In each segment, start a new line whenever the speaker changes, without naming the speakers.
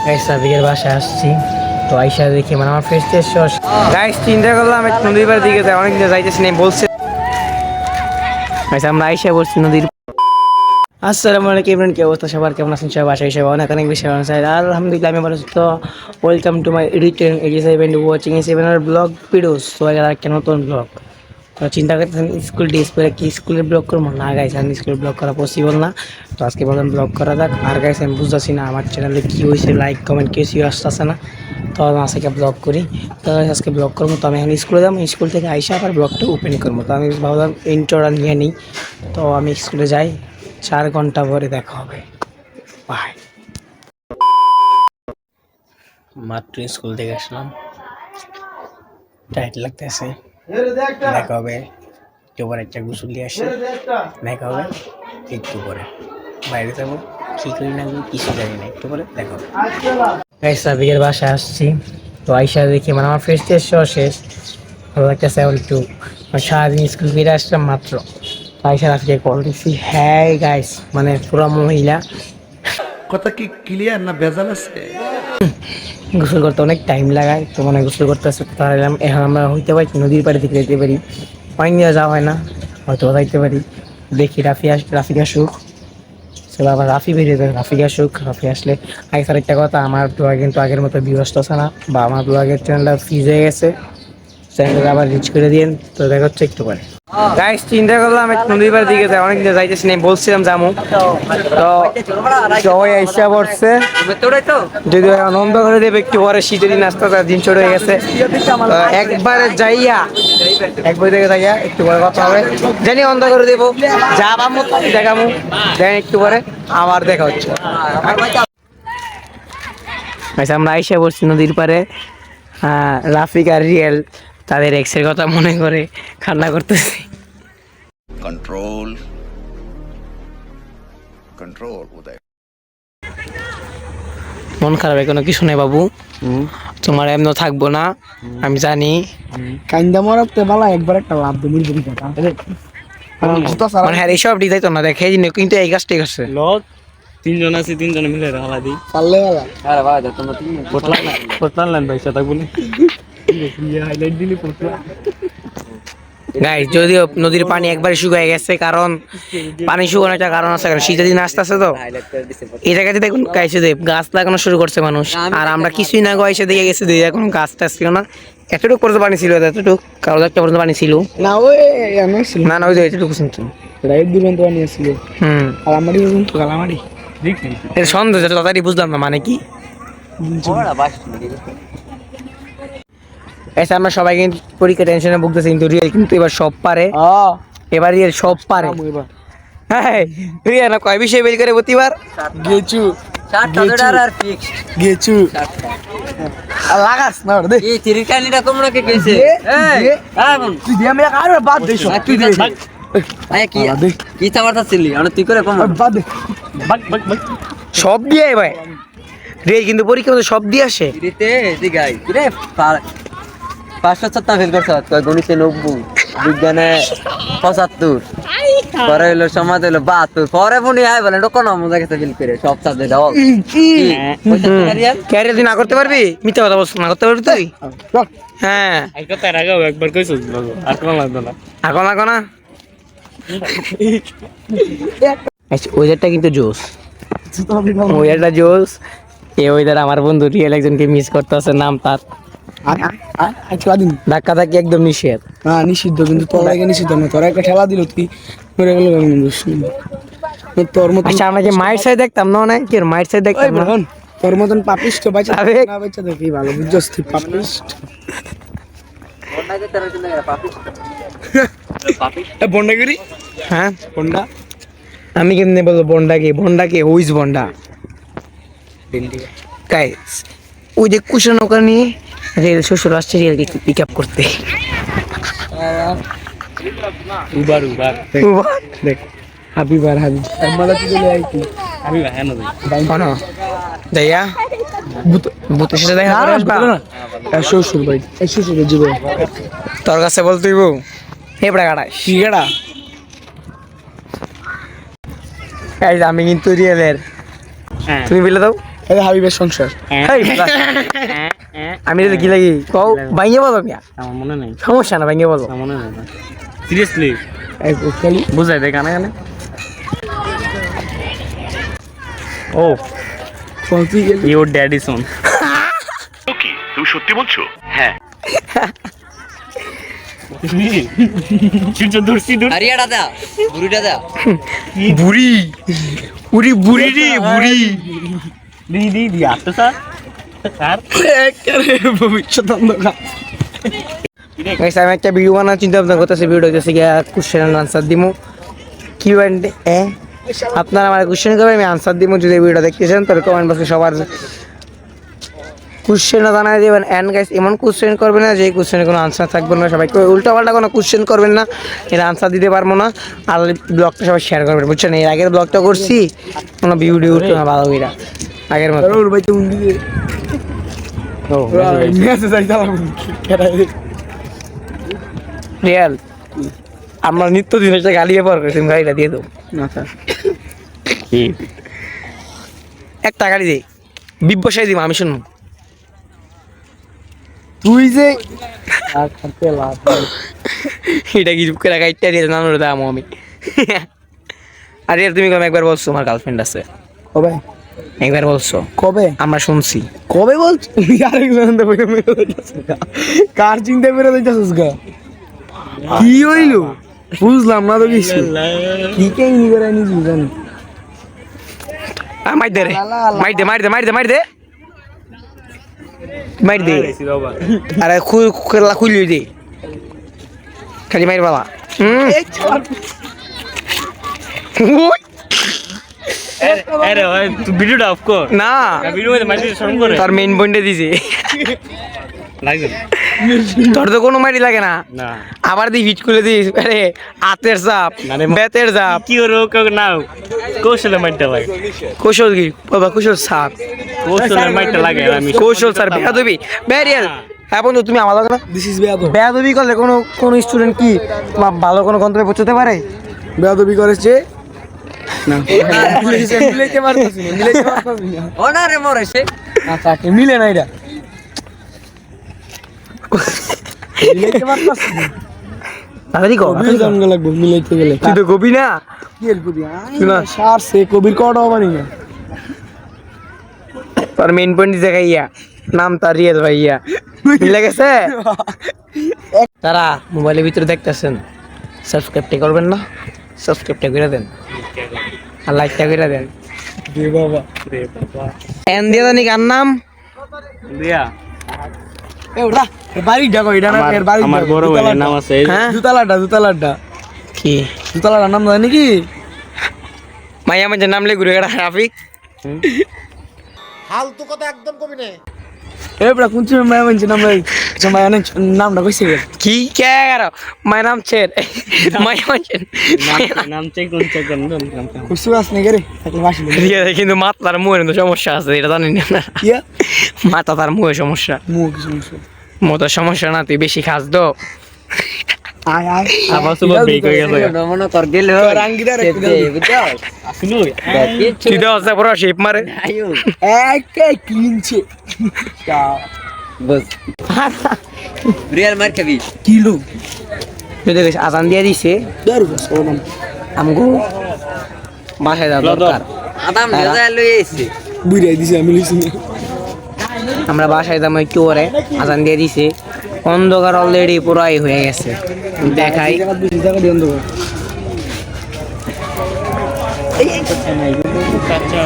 Guys সাবিকের বাসায় আসছি, তো আইসা দেখি মানে আমার ফেস টেস্ট গাইস চিন্তা করলাম একটু নদীর পাড়ের দিকে যাই, অনেকদিন যাইতেছি না বলছে গাইস আমরা আইসা বলছি নদীর। আসসালামু আলাইকুম এভরিওয়ান, কি অবস্থা সবার, কেমন আছেন সবাই? বাসায় সবাই অনেক অনেক বেশি ভালো আছেন আলহামদুলিল্লাহ, আমি ভালো আছি। তো welcome to my return 87 watching 7 blog videos. তো একটা নতুন ব্লগ। তো চিন্তা করতেছেন স্কুল ডেজ পরে কি স্কুলের ব্লগ করবো না? গাইস আমি স্কুলের ব্লগ করা পসিবল না, তো আজকে বললাম ব্লগ করা যাক। আর গাইস আমি বুঝতেছি না আমার চ্যানেলে কী হয়েছে, লাইক কমেন্ট কিছুই আসতেছে না, তো আমি আজকে ব্লগ করি। তো আজকে ব্লগ করবো, তো আমি এখন স্কুলে যাবো, স্কুল থেকে আইসা আবার ব্লগটা ওপেন করবো। তো আমি ভাবলাম ইন্ট্রোটা নিয়ে নিই, তো আমি স্কুলে যাই, 4 ঘন্টা পরে দেখা হবে, বাই। মাত্র স্কুল থেকে আসলাম, টাইট লাগতেছে, দেখা হবে একটু পরে, একটা গোসল দিয়ে আসে, দেখা হবে একটু পরে, বাইরে যাবো, কী করি না কিছু জানি না, একটু পরে দেখা হবে। সাবিকের বাসায় আসছি, তো আইসা দেখি মানে আমার ফেস টেস্ট শেষ, ভালো লাগতেছে একটু, সারাদিন স্কুল ফিরে আসলাম মাত্র, তো আইসা আজকে কল দিচ্ছি। হ্যাঁ গাইস মানে পুরো মহিলা,
কথা কি ক্লিয়ার না ভেজাল আছে?
গোসল করতে অনেক টাইম লাগায়, তো মানে গোসল করতে আসতে তাহলে এখন আমরা হইতে পারি নদীর পাড়ে থেকে যেতে পারি, পানি নিয়ে যাওয়া হয় না, হয়তো যাইতে পারি। দেখি রাফিক আসুক, সে আবার রাফি বেরিয়ে যাবে, রাফিক আসুক, রাফি আসলে আগে স্যার একটা কথা, আমার ব্লগ কিন্তু আগের মতো ভিউ আসতেছে না, বা আমার ব্লগের চ্যানেলটা ফ্রিজ হয়ে গেছে, চ্যানেলটা আবার রিচ করে দিন। তো দেখা হচ্ছে একটু পরে। গাইস চিন্তা করলাম একটু নদীর পাড়ের দিকে যাই, অনেকদিন যাইতেছি না বলছিলাম যাবো, তো সবাই আইসা পড়ছে, যদি আনন্দ করে দেবে একটু পরে, শীতের দিন আসতে দিন ছোট হয়ে গেছে, একবারে যাইয়া একবার থেকে যাইয়া একটু পরে কথা হবে, জানি অন্ধ করে দেবো, যা পাবো দেখাবো, দেন একটু পরে আবার দেখা হচ্ছে। আচ্ছা আমরা আইসা পড়ছি নদীর পাড়ে, রাফিক আর রিয়েল তাদের এক্সের কথা মনে করে কান্না করতেছি।
कंट्रोल कंट्रोल उदय।
মন খারাপ কোনো কিছু নেই বাবু, তোমার এমন থাকবো না আমি জানি।
কাইন্দা মরাতে বালা একবার একটা লাভ দিবি বলি কথা
মানে হ্যাঁ এইসব দিতে না দেখে কিন্তু এই কাজটাই করছে।
তিনজন আছে, তিনজনে মিলে হালা দিই।
পারলে বালা
আরে ভাই তোমরা তিনজন পোটলান লাইন ভাই সেটা বলি হাইলাইট দিলি পোটলা।
গাইস যদিও নদীর পানি একবারে শুকিয়ে গেছে, কারণ পানি শুকানোর একটা কারণ আছে, কারণ শীতের দিন আসতে আসতে তো এই জায়গাতে দেখুন গাইছে গাছ লাগানো শুরু করছে মানুষ, আর আমরা কিছুই না গাইছে দিকে গেছে, দিয়ে এখন গাছ টাছ ছিল না, এতটুকু পর্যন্ত পানি ছিল, এতটুকু কারো একটা পর্যন্ত পানি ছিল
না, ওই আমি ছিল
না, না ওই যে এতটুকু শুনছেন
রাইট দিবেন তো নিয়ে ছিল। আর আমারই কিন্তু গালামারি
এর সন্দেহ যেটা তাড়াতাড়ি বুঝলাম না মানে কি। এসে আমরা সবাই কিন্তু পরীক্ষা টেনশনে ভুগতেছি, কিন্তু রিয়েল কিন্তু এবার সব পারে, এবার রিয়েল সব পারে। হ্যাঁ রিয়েল না কয় বিষয় বের করে প্রতিবার
গেচু গেচু লাগাস না দে
এই তিরিকানিটা তোমরা কে কইছে?
তুই দিয়ে আমি আর বাদ দে সব তুই দে
আয় কি কি চামারটা ছিলি মানে তুই করে কম
বাদ দে
সব দিয়ে ভাই, রিয়েল কিন্তু পরীক্ষা মধ্যে সব দিয়ে আসে।
দিতে দিগাই রে 570 ফেল করছ, কয় গণিতে 90, বিজ্ঞানে 75, পরে হইলো সমাজ হইলো 72, পরে ফোনে আয় বলে কোন মজা গেছে ফেল করে সব সাবজেক্ট দাও।
ক্যারিয়ার তুই না করতে পারবি, মিথ্যা কথা বলছ, না করতে পারবি তুই? হ্যাঁ
আইকো তার আগে একবার কইছস বাবু, আর কোন লাগবে না।
এখন লাগো না। আচ্ছা ওয়েদারটা কিন্তু জোস, ওয়েদারটা জোস। এই ওয়েদার আমার বন্ধু রিয়েল একজনকে মিস করতে আছে, নাম তার ধাক্কা ধাক্কি একদম নিষেধ।
হ্যাঁ নিষিদ্ধ, কিন্তু তোর আগে নিষিদ্ধ না, তোর একটা ঠেলা দিল তুই মরে গেল তোর মতো।
আচ্ছা আমরা কি মাইট সাইড দেখতাম না, না কি মাইট সাইড দেখতাম না?
তোর মতন পাপিষ্ট বাচ্চা
আরে
না, বাচ্চা দেখি ভালো বুঝছস তুই পাপিষ্ট। বন্ডাগিরি
হ্যাঁ
বন্ডা
আমি কেমনে বলবো বন্ডাকে? বন্ডাকে হুইজ বন্ডা? গাইস ওই যে কুশন নৌকা নিয়ে রেল শ্বশুর আসছে রিয়েলকে পিক আপ করতে।
উবার উবার
দেখ হাবিবার হাবিব মালা তুই চলে আইতি
আমি ভাই না ভাই
কোন যাইয়া বুতের সাথে দেখা করে আসবা?
শ্বশুর ভাই শ্বশুরের জীবন
তোর কাছে বলতে হইব হেবড়া গাড়াই
কি গেড়া।
আমি কিন্তু রিয়েলের, তুমি বলে দাও
এটা হাবিবের সংসার।
হেই, আমি এটা কি লাগি কও ভাইয়ে বলো মিয়া
আমার মনে নেই,
সমস্যা না ভাইয়ে বলো
আমার মনে নেই সিরিয়াসলি
এই খালি
বুঝাই দে গানে গানে। ও
পৌঁছে গেলি।
ইওর ড্যাডি সন।
হারিয়াটা দাও, বুড়িটা দাও।
বুড়ি উড়ি বুড়ি রে বুড়ি
দি দি দি আসতে স্যার স্যার
একেবারে ভবিষ্যৎ অন্ধকার।
গাইস আমি একটা ভিডিও বানানোর চিন্তা ভাবনা করতেছি। ভিডিও হচ্ছে গিয়া কোশ্চেন এন্ড আনসার দিমু Q&A। আপনারা আমার কোশ্চেন করবেন, আমি আনসার দিমু। যদি ভিডিও দেখতে চান তাহলে কমেন্ট বক্সে সবার কোশ্চেন জানাই দেবেন। এন্ড গাইস এমন কোশ্চেন করবেন না যে কোশ্চেনের কোনো আনসার থাকবে না। সবাই উল্টাপাল্টা কোনো কোশ্চেন করবেন না, এর আনসার দিতে পারবো না। আর ব্লগটা সবাই শেয়ার করবেন, বুঝছেন? এর আগের ব্লগটা করছি কোনো ভিডিও উঠতো না ভালো করে আগের মতো।
ওর ভাই তো উন্ডি দে।
ও
মেসেজ আইতা কেডা
রিয়াল আমরা নিত্যদিন একটা গালি ব্যবহার করি, তুমি গাড়িটা দিয়ে দাও।
না স্যার
কি
একটা গাড়ি দে, বিপ বসাই দিব, আমি শুনবো।
তুই যে আর খাতে লাভ
এটা কি করে গাড়িটা দিয়ে নানোর দাম আমি। আর রিয়াল তুমি কবে একবার বলছো আমার গার্লফ্রেন্ড আছে?
কবে
একবার বলছো,
কবে
আমরা শুনছি।
কবে বলছ? আরেকজন তো বলে মেরে দিতেছিস গা। কার চিন্তা করে দিতেছিস গা? কি হইলো বুঝলাম না তো কিছু। কি কে নি করে নি বুঝানি।
মার দে রে, মার দে মার দে মার দে মার দে মার দে। আরে খুলি দে, খালি মার বাবা।
আরে ভাই তুই ভিডিওটা অফ কর
না
ভিডিও মধ্যে মাইতে শরম করে
তার মেইন পয়েন্টে দিছে।
লাগবে
তোর তো কোনো মারি লাগে না,
না
আবার দি হিট করে দিস। আরে হাতের চাপ,
মানে
বেতের চাপ,
কি ওর নাও কৌশলে মাইতে লাগে,
কৌশল কি বাবা? কৌশল সাপ,
কৌশলে মাইতে লাগে। আর আমি
কৌশল স্যার বেয়াদবি ব্যারিয়াল। হ্যাঁ বন্ধু তুমি আমার লাগে না,
দিস ইজ বেয়াদব।
বেয়াদবি করলে কোনো স্টুডেন্ট কি তোমার ভালো কোনো গন্তব্যে পৌঁছতে পারে?
বেয়াদবি করেছে না মিলাইতে পারতাছি না, মিলাইতে পারতাছি না।
ওনারে মরে সে
আচ্ছা কে মিলে না এটা মিলাইতে পারতাছি না।
তাড়াতাড়ি কর,
কবির জানগা লাগবে মিলাইতে গেলে।
তুই তো কবি না।
কি এর কবি সার সে কবির কটাও পারি না।
তোর মেইন পয়েন্ট দেখাইয়া নাম তার রিয়াজ ভাইয়া মিলে গেছে। তারা মোবাইলের ভিতরে দেখতেছেন, সাবস্ক্রাইবটা করবেন না? সাবস্ক্রাইবটা করে দেন আর লাইকটা করে দেন।
রে বাবা
এন দিয়ে জানি কার নাম?
দিয়া
এ ওটা বাড়ি ডাকো এটা না এর বাড়ি
আমার বড় ভাইয়ের নাম আছে
হ্যাঁ
দুতালাটা
কি
দুতালাটার নাম জানি কি?
মাইয়া মাঝে নাম লে ঘুরে গেড়া রাফিক।
এ বড় কোন সময় মায়া মানছে নাম লাই মায়া নামটা কইছে
কি কে গেল মায়ের নাম ছেড় মাইয়া মাঝে
নাম চেক কোন চেক কোন নাম
কইছো আসনে গরে তাকে মাসি
রিয়া কিন্তু মাথার মুখে কিন্তু সমস্যা আছে, এটা জানি না।
ইয়া
মাথা তার মুখে সমস্যা,
মু কি সমস্যা?
মতো সমস্যা না, তুই বেশি খাস তো।
আয় আয়
আবার সুবা বেক হয়ে গেছে
মনে কর গেল
রাঙ্গিদার একটু
বুঝছো
শুনো
তুই তো হচ্ছে পুরো শেপ মারে।
আয়ু
একে কিনছে
বস রিয়াল মার খাবি
কিলো
তুই দেখিস আজান দিয়ে দিছে,
দারু সোনাম
আমগো বাসায় যাওয়া দরকার।
আদাম দাদা লই এসে
বুইরাই দিছে আমি লইছি না।
আমরা বাসায় যাবো একটু পরে, আজান দিয়ে দিছে, অন্ধকার অলরেডি পুরাই হয়ে গেছে। দেখাই
টাকা দিয়ে দেবো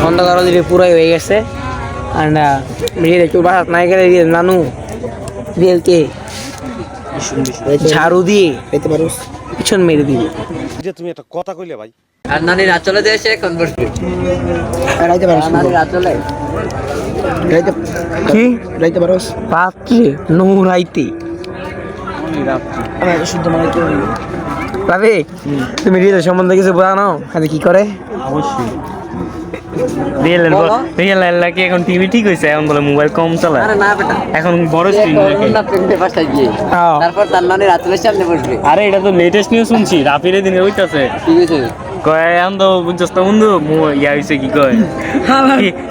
অন্ধকার অলরেডি পুরাই হয়ে গেছে। আর না রিয়েল একটু বাসাত নাই গেলে রিয়েল নানু রিয়েলকে ঝাড়ু দিয়ে
পেতে পারোস
পিছন মেরে দিবি।
আর নানি রাত চলে যায় সে এখন বসবে
রাইতে পারোস
নানি রাত চলে
রাইতে
কি
রাইতে পারোস
পাত্রে নোরাইতে
আমি শুদ্ধ মানে কি
ভাবে তুমি রিয়েল সম্বন্ধে কিছু জানো? আরে কি করে
অবশ্যই রিয়েল কি এখন টিভি ঠিক হয়েছে, এখন বলে মোবাইল কম চালায়,
আরে না বেটা
এখন বড় স্ক্রিন দেখে।
না প্রেমে বাসায় গিয়ে তারপর তার নানি রাত চলে সামনে বসবে
আরে এটা তো লেটেস্ট নিউজ শুনছি, রাফির দিনে হইতাছে
ঠিক আছে
কয় এখন তো বুঝছস তো বন্ধু ইয়া হয়েছে কি কয়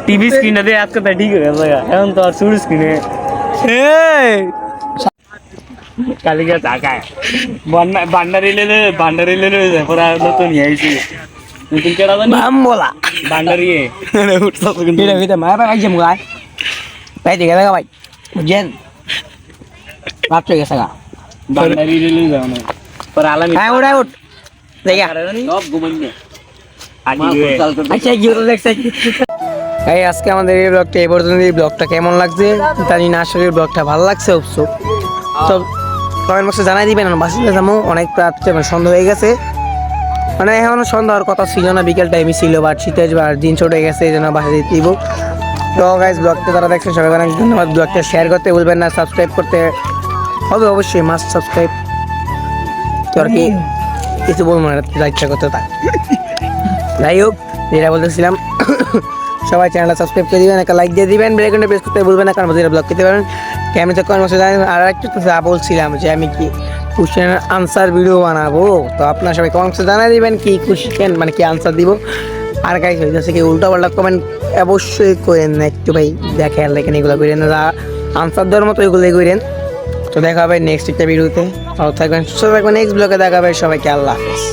টিভি স্ক্রিনে দিয়ে আজকে তাই ঠিক হয়ে গেছে এখন তো আর শুরু স্ক্রিনে কালিকা টাকায় বান্ডারি লেলে যায় পরে নতুন ইয়ে হয়েছে নতুন কেডা জানি
বলা
বান্ডারি
এটা ভিতরে মারা ভাই জম গায় ভাই দেখে দেখা ভাই বুঝছেন রাত হয়ে গেছে গা
বান্ডারি লেলে যাও না পরে আলামি
হ্যাঁ উঠ দেখা
সব ঘুমাইনে
আচ্ছা গিয়ে তো দেখছে এই আজকে আমাদের এই ব্লগটা এই পর্যন্ত। এই ব্লগটা কেমন লাগছে জানি না, আসলে এই ব্লগটা ভালো লাগছে অবশ্য তো কমেন্ট বক্সে জানাই দিবেন। বাসিতে যাবো অনেক রাত্রে মানে সন্ধ্যা হয়ে গেছে, মানে এখনো সন্ধ্যা হওয়ার কথা ছিল না, বিকেল টাইমই ছিল, বাট শীতে আর দিন ছোট হয়ে গেছে এই জন্য বাসা দিতে দিব। তো গাইজ ব্লগটা যারা দেখছেন সবাই অনেক ধন্যবাদ। ব্লগটা শেয়ার করতে ভুলবেন না, সাবস্ক্রাইব করতে হবে অবশ্যই, মাস্ট সাবস্ক্রাইব। তো আর কি কিছু বলবো না, যা ইচ্ছা করতে তা। যাই হোক যেটা বলতেছিলাম, সবাই চ্যানেলটা সাবস্ক্রাইব করে দিবেন, একটা লাইক দিয়ে দিবেন, বেল আইকনটা প্রেস করতে ভুলবেন না, কারণ যেটা ব্লগ করতে পারেন কেমন তো কমেন্ট বক্সে জানেন। আর একটু যা বলছিলাম যে আমি কি কোশ্চেনের আনসার ভিডিও বানাবো, তো আপনারা সবাই কমেন্ট বক্সে জানাই দিবেন কি কোশ্চেন মানে কি আনসার দিব। আর গাইস হইতেছে কি উল্টা পাল্টা কমেন্ট অবশ্যই করেন না, একটু ভাই দেখেন লেখেন, এগুলো করেন না, যা আনসার দেওয়ার মতো এগুলোই করেন। তো দেখা হবে নেক্সট একটা ভিডিওতে, ভালো থাকবেন, সুস্থ থাকবেন, নেক্সট ব্লগে দেখা হবে, সবাইকে আল্লাহ হাফেজ।